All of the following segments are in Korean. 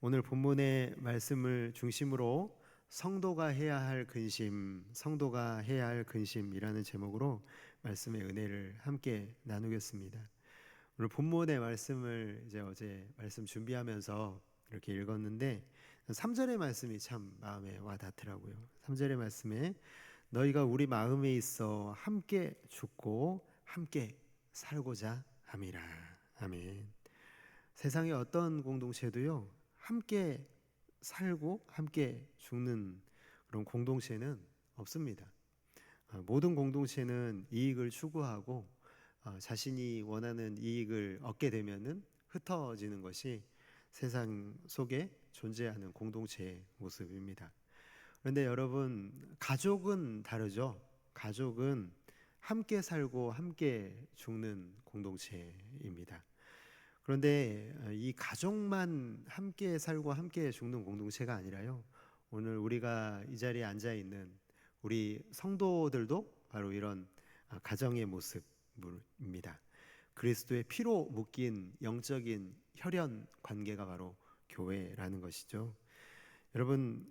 오늘 본문의 말씀을 중심으로 성도가 해야 할 근심, 성도가 해야 할 근심이라는 제목으로 말씀의 은혜를 함께 나누겠습니다. 오늘 본문의 말씀을 어제 말씀 준비하면서 이렇게 읽었는데 3절의 말씀이 참 마음에 와 닿더라고요. 3절의 말씀에 너희가 우리 마음에 있어 함께 죽고 함께 살고자 함이라. 아멘. 세상의 어떤 공동체도요, 함께 살고 함께 죽는 그런 공동체는 없습니다. 모든 공동체는 이익을 추구하고 자신이 원하는 이익을 얻게 되면은 흩어지는 것이 세상 속에 존재하는 공동체의 모습입니다. 그런데 여러분, 가족은 다르죠. 가족은 함께 살고 함께 죽는 공동체입니다. 그런데 이 가족만 함께 살고 함께 죽는 공동체가 아니라요, 오늘 우리가 이 자리에 앉아 있는 우리 성도들도 바로 이런 가정의 모습입니다. 그리스도의 피로 묶인 영적인 혈연 관계가 바로 교회라는 것이죠. 여러분,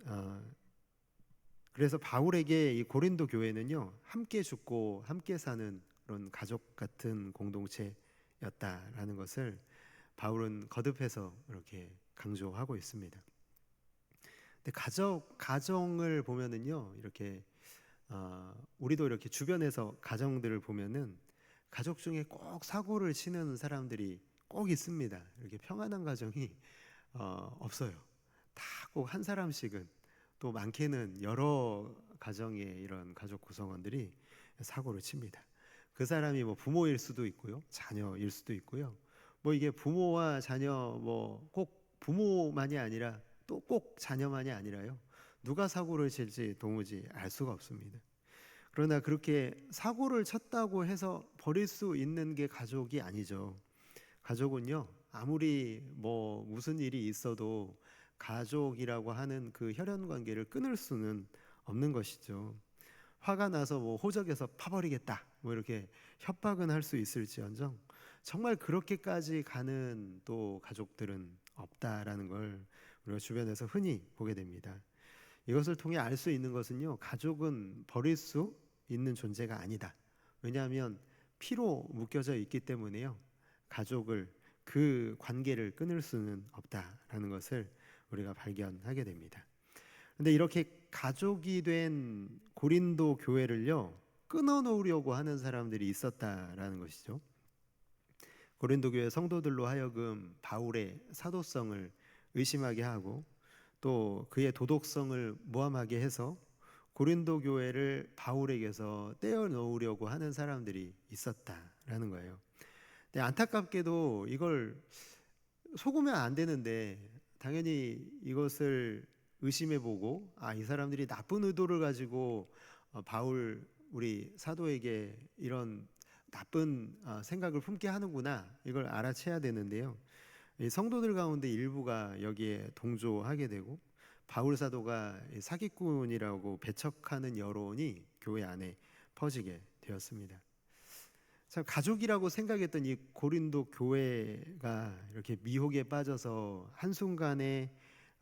그래서 바울에게 이 고린도 교회는요, 함께 죽고 함께 사는 그런 가족 같은 공동체였다라는 것을 바울은 거듭해서 이렇게 강조하고 있습니다. 근데 가정을 보면은요, 이렇게 우리도 이렇게 주변에서 가정들을 보면은 가족 중에 꼭 사고를 치는 사람들이 꼭 있습니다. 이렇게 평안한 가정이 없어요. 다 꼭 한 사람씩은, 또 많게는 여러 가정의 이런 가족 구성원들이 사고를 칩니다. 그 사람이 뭐 부모일 수도 있고요, 자녀일 수도 있고요. 뭐 이게 부모와 자녀, 뭐 꼭 부모만이 아니라 또 꼭 자녀만이 아니라요, 누가 사고를 칠지 도무지 알 수가 없습니다. 그러나 그렇게 사고를 쳤다고 해서 버릴 수 있는 게 가족이 아니죠. 가족은요, 아무리 뭐 무슨 일이 있어도 가족이라고 하는 그 혈연 관계를 끊을 수는 없는 것이죠. 화가 나서 뭐 호적에서 파버리겠다, 뭐 이렇게 협박은 할 수 있을지언정 정말 그렇게까지 가는 또 가족들은 없다라는 걸 우리가 주변에서 흔히 보게 됩니다. 이것을 통해 알 수 있는 것은요, 가족은 버릴 수 있는 존재가 아니다. 왜냐하면 피로 묶여져 있기 때문에요, 가족을, 그 관계를 끊을 수는 없다라는 것을 우리가 발견하게 됩니다. 근데 이렇게 가족이 된 고린도 교회를요, 끊어놓으려고 하는 사람들이 있었다라는 것이죠. 고린도 교회 성도들로 하여금 바울의 사도성을 의심하게 하고 또 그의 도덕성을 모함하게 해서 고린도 교회를 바울에게서 떼어놓으려고 하는 사람들이 있었다라는 거예요. 근데 안타깝게도 이걸 속으면 안 되는데, 당연히 이것을 의심해보고 이 사람들이 나쁜 의도를 가지고 바울 우리 사도에게 이런 나쁜 생각을 품게 하는구나, 이걸 알아채야 되는데요, 이 성도들 가운데 일부가 여기에 동조하게 되고 바울 사도가 사기꾼이라고 배척하는 여론이 교회 안에 퍼지게 되었습니다. 참, 가족이라고 생각했던 이 고린도 교회가 이렇게 미혹에 빠져서 한순간에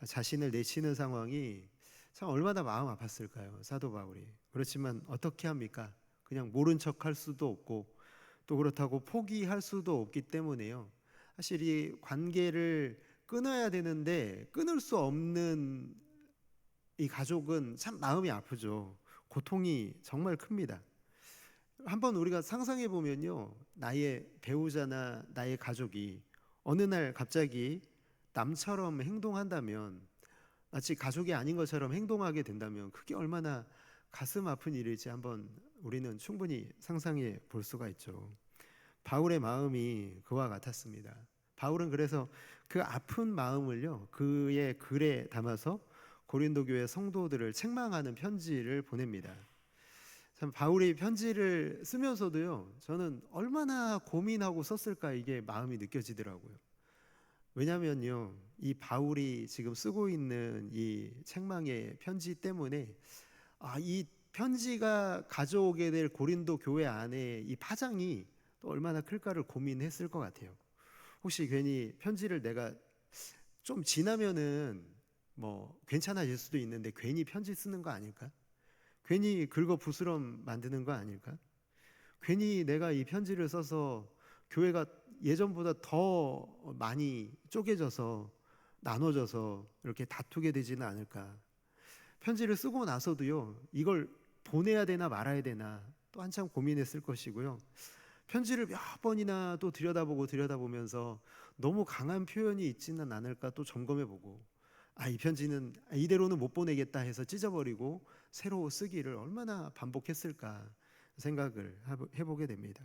자신을 내치는 상황이 참 얼마나 마음 아팠을까요, 사도 바울이. 그렇지만 어떻게 합니까? 그냥 모른 척 할 수도 없고 또 그렇다고 포기할 수도 없기 때문에요, 사실 이 관계를 끊어야 되는데 끊을 수 없는 이 가족은 참 마음이 아프죠. 고통이 정말 큽니다. 한번 우리가 상상해 보면요, 나의 배우자나 나의 가족이 어느 날 갑자기 남처럼 행동한다면, 마치 가족이 아닌 것처럼 행동하게 된다면 그게 얼마나 가슴 아픈 일일지 한번 우리는 충분히 상상해 볼 수가 있죠. 바울의 마음이 그와 같았습니다. 바울은 그래서 그 아픈 마음을요, 그의 글에 담아서 고린도 교회 성도들을 책망하는 편지를 보냅니다. 참, 바울이 편지를 쓰면서도요, 저는 얼마나 고민하고 썼을까, 이게 마음이 느껴지더라고요. 왜냐면요, 이 바울이 지금 쓰고 있는 이 책망의 편지 때문에 이 편지가 가져오게 될 고린도 교회 안에 이 파장이 또 얼마나 클까를 고민했을 것 같아요. 혹시 괜히 편지를 내가 좀 지나면은 뭐 괜찮아질 수도 있는데 괜히 편지 쓰는 거 아닐까? 괜히 긁어 부스럼 만드는 거 아닐까? 괜히 내가 이 편지를 써서 교회가 예전보다 더 많이 쪼개져서 나눠져서 이렇게 다투게 되지는 않을까? 편지를 쓰고 나서도요, 이걸 보내야 되나 말아야 되나 또 한참 고민했을 것이고요. 편지를 몇 번이나 또 들여다보면서 너무 강한 표현이 있지는 않을까 또 점검해보고, 이 편지는 이대로는 못 보내겠다 해서 찢어버리고 새로 쓰기를 얼마나 반복했을까 생각을 해보게 됩니다.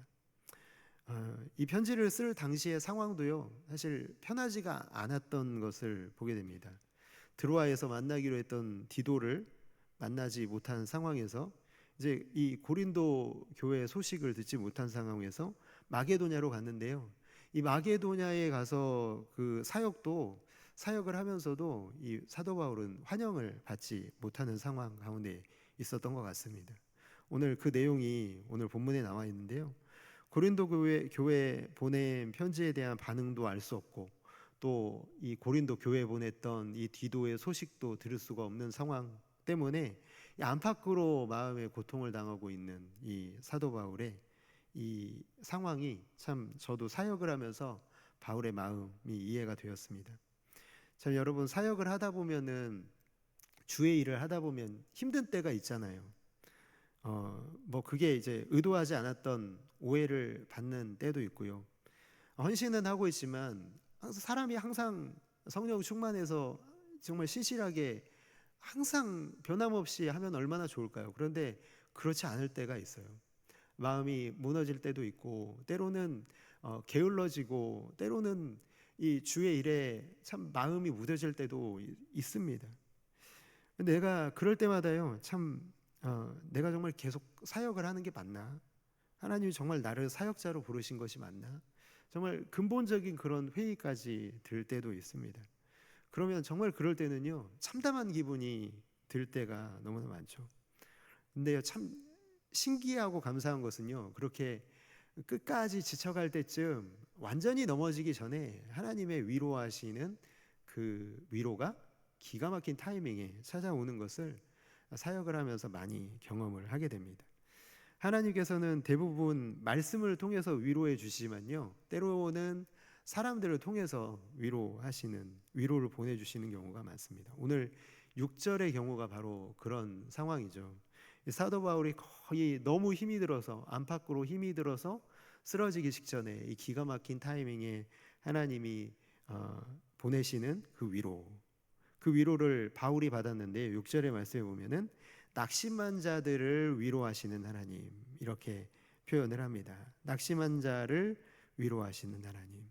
이 편지를 쓸 당시의 상황도요, 사실 편하지가 않았던 것을 보게 됩니다. 드로아에서 만나기로 했던 디도를 만나지 못한 상황에서, 이제 이 고린도 교회 소식을 듣지 못한 상황에서 마게도냐로 갔는데요. 이 마게도냐에 가서 그 사역을 하면서도 이 사도 바울은 환영을 받지 못하는 상황 가운데 있었던 것 같습니다. 오늘 그 내용이 오늘 본문에 나와 있는데요. 고린도 교회 보낸 편지에 대한 반응도 알 수 없고, 또 이 고린도 교회에 보냈던 이 디도의 소식도 들을 수가 없는 상황 때문에 이 안팎으로 마음의 고통을 당하고 있는 이 사도 바울의 이 상황이 참 저도 사역을 하면서 바울의 마음이 이해가 되었습니다. 참 여러분, 사역을 하다 보면은, 주의 일을 하다 보면 힘든 때가 있잖아요. 뭐 그게 이제 의도하지 않았던 오해를 받는 때도 있고요. 헌신은 하고 있지만 사람이 항상 성령 충만해서 정말 신실하게 항상 변함없이 하면 얼마나 좋을까요? 그런데 그렇지 않을 때가 있어요. 마음이 무너질 때도 있고, 때로는 게을러지고, 때로는 이 주의 일에 참 마음이 무뎌질 때도 있습니다. 내가 그럴 때마다요, 참 내가 정말 계속 사역을 하는 게 맞나? 하나님이 정말 나를 사역자로 부르신 것이 맞나? 정말 근본적인 그런 회의까지 들 때도 있습니다. 그러면 정말 그럴 때는요, 참담한 기분이 들 때가 너무나 많죠. 근데요, 참 신기하고 감사한 것은요, 그렇게 끝까지 지쳐갈 때쯤 완전히 넘어지기 전에 하나님의 위로하시는 그 위로가 기가 막힌 타이밍에 찾아오는 것을 사역을 하면서 많이 경험을 하게 됩니다. 하나님께서는 대부분 말씀을 통해서 위로해 주시지만요, 때로는 사람들을 통해서 위로를 보내주시는 경우가 많습니다. 오늘 6절의 경우가 바로 그런 상황이죠. 사도 바울이 거의 너무 힘이 들어서, 안팎으로 힘이 들어서 쓰러지기 직전에 이 기가 막힌 타이밍에 하나님이 보내시는 그 위로를 바울이 받았는데, 6절의 말씀에 보면은 낙심한 자들을 위로하시는 하나님, 이렇게 표현을 합니다. 낙심한 자를 위로하시는 하나님.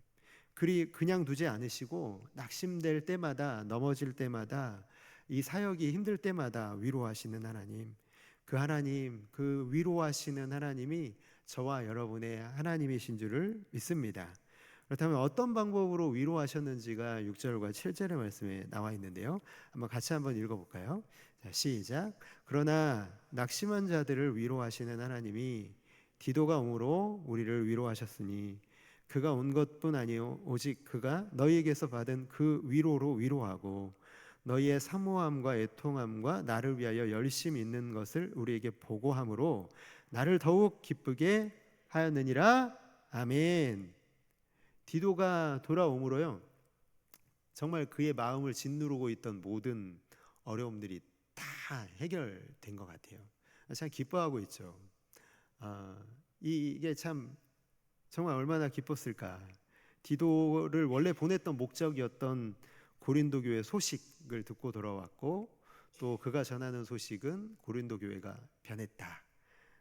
그냥 두지 않으시고 낙심될 때마다, 넘어질 때마다, 이 사역이 힘들 때마다 위로하시는 하나님, 그 위로하시는 하나님이 저와 여러분의 하나님이신 줄을 믿습니다. 그렇다면 어떤 방법으로 위로하셨는지가 6절과 7절의 말씀에 나와 있는데요, 한번 읽어볼까요? 자, 시작. 그러나 낙심한 자들을 위로하시는 하나님이 디도가 오므로 우리를 위로하셨으니 그가 온 것뿐 아니요 오직 그가 너희에게서 받은 그 위로로 위로하고 너희의 사모함과 애통함과 나를 위하여 열심히 있는 것을 우리에게 보고함으로 나를 더욱 기쁘게 하였느니라. 아멘. 디도가 돌아옴으로요, 정말 그의 마음을 짓누르고 있던 모든 어려움들이 다 해결된 것 같아요. 참 기뻐하고 있죠. 이게 참 정말 얼마나 기뻤을까. 디도를 원래 보냈던 목적이었던 고린도 교회 소식을 듣고 돌아왔고, 또 그가 전하는 소식은 고린도 교회가 변했다.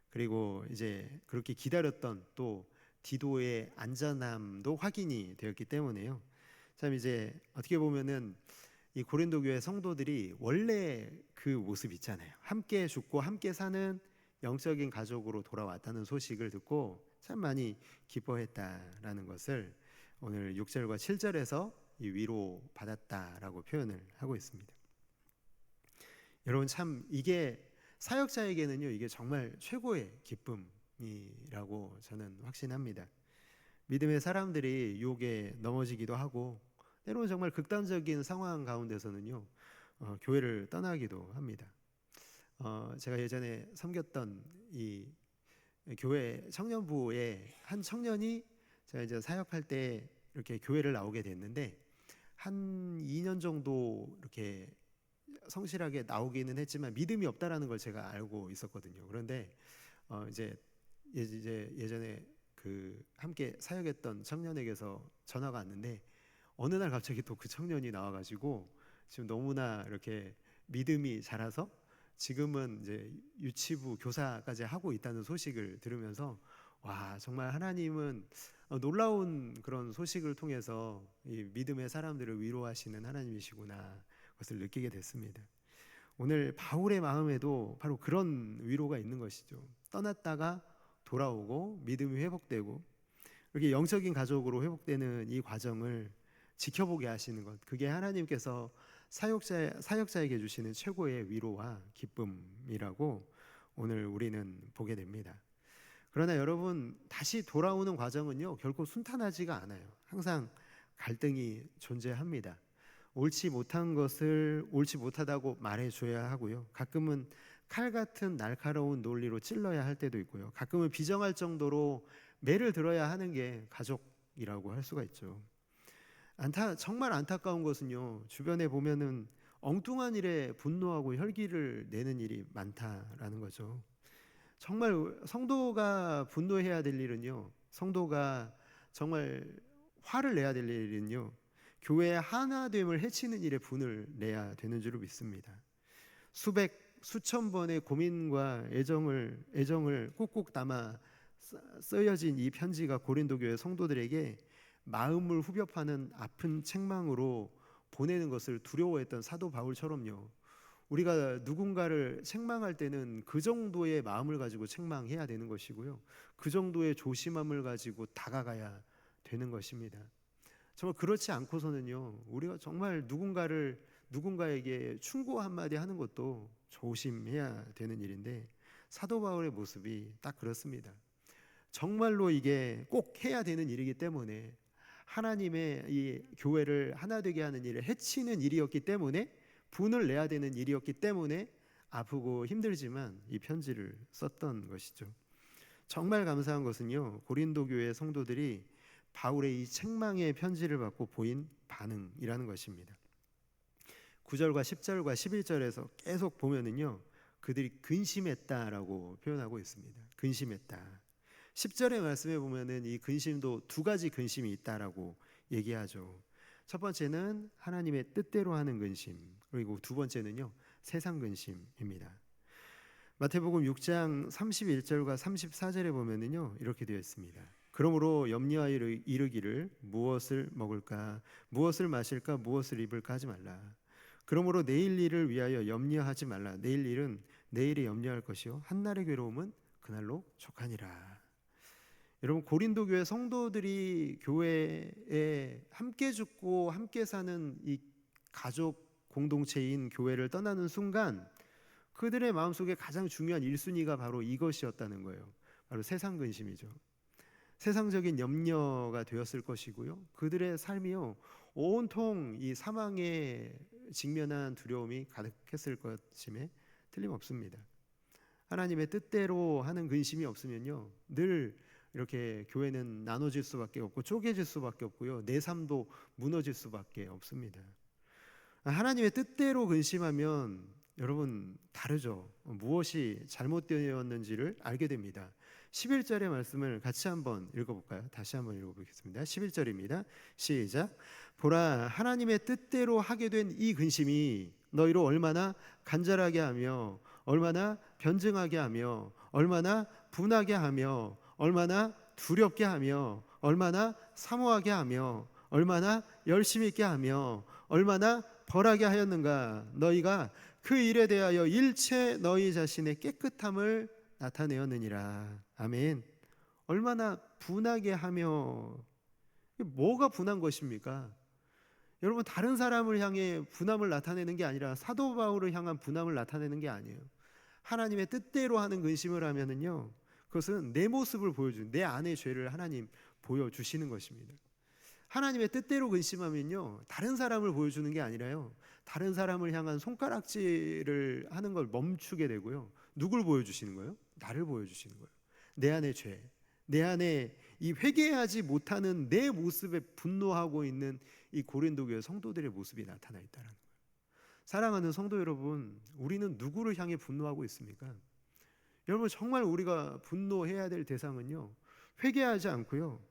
그리고 이제 그렇게 기다렸던 또 디도의 안전함도 확인이 되었기 때문에요. 참 이제 어떻게 보면은 이 고린도 교회 성도들이 원래 그 모습 있잖아요. 함께 죽고 함께 사는 영적인 가족으로 돌아왔다는 소식을 듣고 참 많이 기뻐했다라는 것을 오늘 6절과 7절에서 이 위로 받았다라고 표현을 하고 있습니다. 여러분, 참 이게 사역자에게는요, 이게 정말 최고의 기쁨이라고 저는 확신합니다. 믿음의 사람들이 유혹에 넘어지기도 하고 때로는 정말 극단적인 상황 가운데서는요, 교회를 떠나기도 합니다. 제가 예전에 섬겼던 이 교회 청년부의 한 청년이 제가 이제 사역할 때 이렇게 교회를 나오게 됐는데 한 2년 정도 이렇게 성실하게 나오기는 했지만 믿음이 없다라는 걸 제가 알고 있었거든요. 그런데 이제 예전에 그 함께 사역했던 청년에게서 전화가 왔는데 어느 날 갑자기 또 그 청년이 나와가지고 지금 너무나 이렇게 믿음이 자라서 지금은 이제 유치부 교사까지 하고 있다는 소식을 들으면서 와, 정말 하나님은 놀라운 그런 소식을 통해서 이 믿음의 사람들을 위로하시는 하나님이시구나, 그것을 느끼게 됐습니다. 오늘 바울의 마음에도 바로 그런 위로가 있는 것이죠. 떠났다가 돌아오고 믿음이 회복되고 이렇게 영적인 가족으로 회복되는 이 과정을 지켜보게 하시는 것, 그게 하나님께서 사역자에게 주시는 최고의 위로와 기쁨이라고 오늘 우리는 보게 됩니다. 그러나 여러분, 다시 돌아오는 과정은요, 결코 순탄하지가 않아요. 항상 갈등이 존재합니다. 옳지 못한 것을 옳지 못하다고 말해줘야 하고요, 가끔은 칼 같은 날카로운 논리로 찔러야 할 때도 있고요, 가끔은 비정할 정도로 매를 들어야 하는 게 가족이라고 할 수가 있죠. 정말 안타까운 것은요, 주변에 보면은 엉뚱한 일에 분노하고 혈기를 내는 일이 많다라는 거죠. 정말 성도가 분노해야 될 일은요, 성도가 정말 화를 내야 될 일은요, 교회의 하나됨을 해치는 일에 분을 내야 되는 줄로 믿습니다. 수천 번의 고민과 애정을 꾹꾹 담아 쓰여진 이 편지가 고린도 교회 성도들에게 마음을 후벼 파는 아픈 책망으로 보내는 것을 두려워했던 사도 바울처럼요, 우리가 누군가를 책망할 때는 그 정도의 마음을 가지고 책망해야 되는 것이고요, 그 정도의 조심함을 가지고 다가가야 되는 것입니다. 정말 그렇지 않고서는요, 우리가 정말 누군가에게 충고 한마디 하는 것도 조심해야 되는 일인데, 사도 바울의 모습이 딱 그렇습니다. 정말로 이게 꼭 해야 되는 일이기 때문에, 하나님의 이 교회를 하나 되게 하는 일을 해치는 일이었기 때문에, 분을 내야 되는 일이었기 때문에 아프고 힘들지만 이 편지를 썼던 것이죠. 정말 감사한 것은요, 고린도 교회 성도들이 바울의 이 책망의 편지를 받고 보인 반응이라는 것입니다. 9절과 10절과 11절에서 계속 보면은요, 그들이 근심했다라고 표현하고 있습니다. 근심했다. 10절의 말씀에 보면은 이 근심도 두 가지 근심이 있다라고 얘기하죠. 첫 번째는 하나님의 뜻대로 하는 근심, 그리고 두 번째는요, 세상 근심입니다. 마태복음 6장 31절과 34절에 보면은요, 이렇게 되어 있습니다. 그러므로 염려하여 이르기를 무엇을 먹을까, 무엇을 마실까, 무엇을 입을까 하지 말라. 그러므로 내일 일을 위하여 염려하지 말라. 내일 일은 내일에 염려할 것이요 한날의 괴로움은 그날로 족하니라. 여러분, 고린도 교회 성도들이 교회에 함께 죽고 함께 사는 이 가족 공동체인 교회를 떠나는 순간 그들의 마음속에 가장 중요한 1순위가 바로 이것이었다는 거예요. 바로 세상 근심이죠. 세상적인 염려가 되었을 것이고요, 그들의 삶이요, 온통 이 사망에 직면한 두려움이 가득했을 것임에 틀림없습니다. 하나님의 뜻대로 하는 근심이 없으면요, 늘 이렇게 교회는 나눠질 수밖에 없고 쪼개질 수밖에 없고요, 내 삶도 무너질 수밖에 없습니다. 하나님의 뜻대로 근심하면 여러분 다르죠. 무엇이 잘못되었는지를 알게 됩니다. 11절의 말씀을 같이 한번 읽어볼까요? 다시 한번 읽어보겠습니다. 11절입니다. 시작. 보라, 하나님의 뜻대로 하게 된 이 근심이 너희로 얼마나 간절하게 하며 얼마나 변증하게 하며 얼마나 분하게 하며 얼마나 두렵게 하며 얼마나 사모하게 하며 얼마나 열심히 있게 하며 얼마나 벌하게 하였는가. 너희가 그 일에 대하여 일체 너희 자신의 깨끗함을 나타내었느니라. 아멘. 얼마나 분하게 하며, 뭐가 분한 것입니까? 여러분, 다른 사람을 향해 분함을 나타내는 게 아니라 사도 바울을 향한 분함을 나타내는 게 아니에요. 하나님의 뜻대로 하는 근심을 하면은요, 그것은 내 모습을 보여주는, 내 안의 죄를 하나님 보여주시는 것입니다. 하나님의 뜻대로 근심하면요, 다른 사람을 보여주는 게 아니라요, 다른 사람을 향한 손가락질을 하는 걸 멈추게 되고요. 누굴 보여주시는 거예요? 나를 보여주시는 거예요. 내 안의 죄, 내 안에 이 회개하지 못하는 내 모습에 분노하고 있는 이 고린도 교회 성도들의 모습이 나타나 있다는 거예요. 사랑하는 성도 여러분, 우리는 누구를 향해 분노하고 있습니까? 여러분, 정말 우리가 분노해야 될 대상은요, 회개하지 않고요,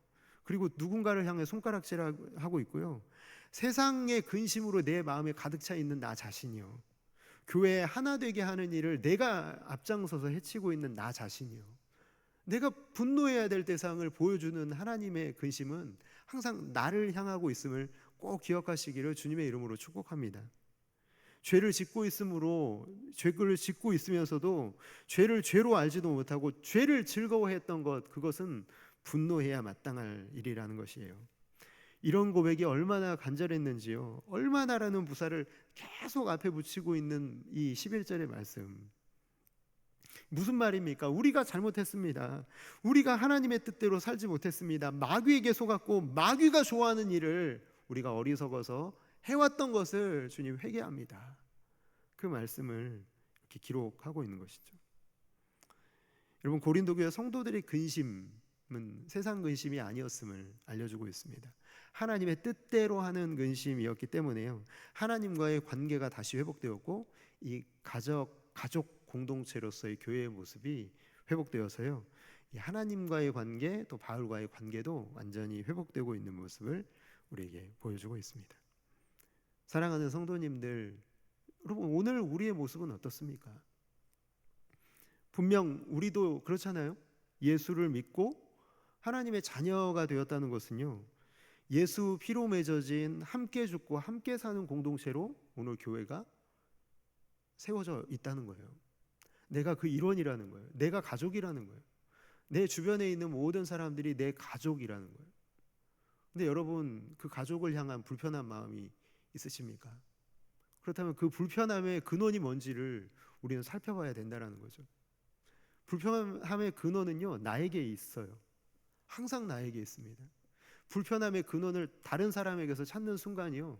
그리고 누군가를 향해 손가락질하고 있고요, 세상의 근심으로 내 마음에 가득 차 있는 나 자신이요, 교회 하나 되게 하는 일을 내가 앞장서서 해치고 있는 나 자신이요, 내가 분노해야 될 대상을 보여주는 하나님의 근심은 항상 나를 향하고 있음을 꼭 기억하시기를 주님의 이름으로 축복합니다. 죄를 짓고 있으므로, 죄를 짓고 있으면서도 죄를 죄로 알지도 못하고 죄를 즐거워했던 것, 그것은 분노해야 마땅할 일이라는 것이에요. 이런 고백이 얼마나 간절했는지요, 얼마나라는 부사를 계속 앞에 붙이고 있는 이 11절의 말씀, 무슨 말입니까? 우리가 잘못했습니다. 우리가 하나님의 뜻대로 살지 못했습니다. 마귀에게 속았고 마귀가 좋아하는 일을 우리가 어리석어서 해왔던 것을 주님 회개합니다. 그 말씀을 이렇게 기록하고 있는 것이죠. 여러분, 고린도 교회 성도들의 근심은 세상 근심이 아니었음을 알려주고 있습니다. 하나님의 뜻대로 하는 근심이었기 때문에요, 하나님과의 관계가 다시 회복되었고 이 가족 공동체로서의 교회의 모습이 회복되어서요, 이 하나님과의 관계, 또 바울과의 관계도 완전히 회복되고 있는 모습을 우리에게 보여주고 있습니다. 사랑하는 성도님들, 여러분, 오늘 우리의 모습은 어떻습니까? 분명 우리도 그렇잖아요. 예수를 믿고 하나님의 자녀가 되었다는 것은요, 예수 피로 맺어진 함께 죽고 함께 사는 공동체로 오늘 교회가 세워져 있다는 거예요. 내가 그 일원이라는 거예요. 내가 가족이라는 거예요. 내 주변에 있는 모든 사람들이 내 가족이라는 거예요. 근데 여러분, 그 가족을 향한 불편한 마음이 있으십니까? 그렇다면 그 불편함의 근원이 뭔지를 우리는 살펴봐야 된다는 거죠. 불편함의 근원은요, 나에게 있어요. 항상 나에게 있습니다. 불편함의 근원을 다른 사람에게서 찾는 순간이요,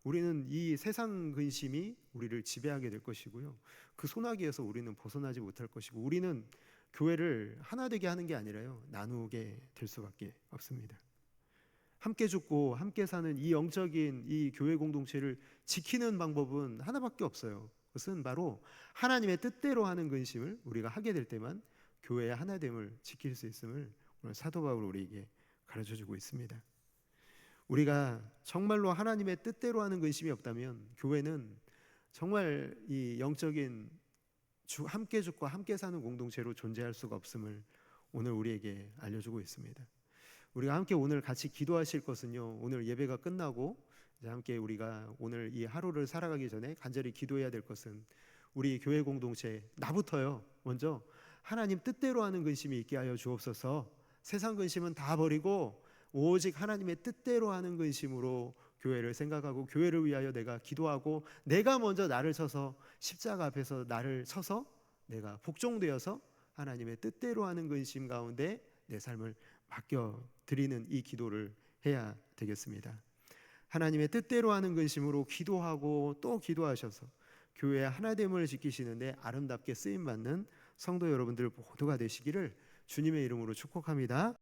우리는 이 세상 근심이 우리를 지배하게 될 것이고요, 그 소나기에서 우리는 벗어나지 못할 것이고, 우리는 교회를 하나 되게 하는 게 아니라요, 나누게 될 수밖에 없습니다. 함께 죽고 함께 사는 이 영적인 이 교회 공동체를 지키는 방법은 하나밖에 없어요. 그것은 바로 하나님의 뜻대로 하는 근심을 우리가 하게 될 때만 교회의 하나됨을 지킬 수 있음을 오늘 사도 바울 우리에게 가르쳐주고 있습니다. 우리가 정말로 하나님의 뜻대로 하는 근심이 없다면 교회는 정말 이 영적인 함께 죽고 함께 사는 공동체로 존재할 수가 없음을 오늘 우리에게 알려주고 있습니다. 우리가 함께 오늘 같이 기도하실 것은요, 오늘 예배가 끝나고 이제 함께 우리가 오늘 이 하루를 살아가기 전에 간절히 기도해야 될 것은, 우리 교회 공동체, 나부터요, 먼저 하나님 뜻대로 하는 근심이 있게 하여 주옵소서. 세상 근심은 다 버리고 오직 하나님의 뜻대로 하는 근심으로 교회를 생각하고 교회를 위하여 내가 기도하고, 내가 먼저 나를 쳐서 십자가 앞에서 나를 쳐서 내가 복종되어서 하나님의 뜻대로 하는 근심 가운데 내 삶을 맡겨 드리는 이 기도를 해야 되겠습니다. 하나님의 뜻대로 하는 근심으로 기도하고 또 기도하셔서 교회의 하나됨을 지키시는데 아름답게 쓰임받는 성도 여러분들 모두가 되시기를 주님의 이름으로 축복합니다.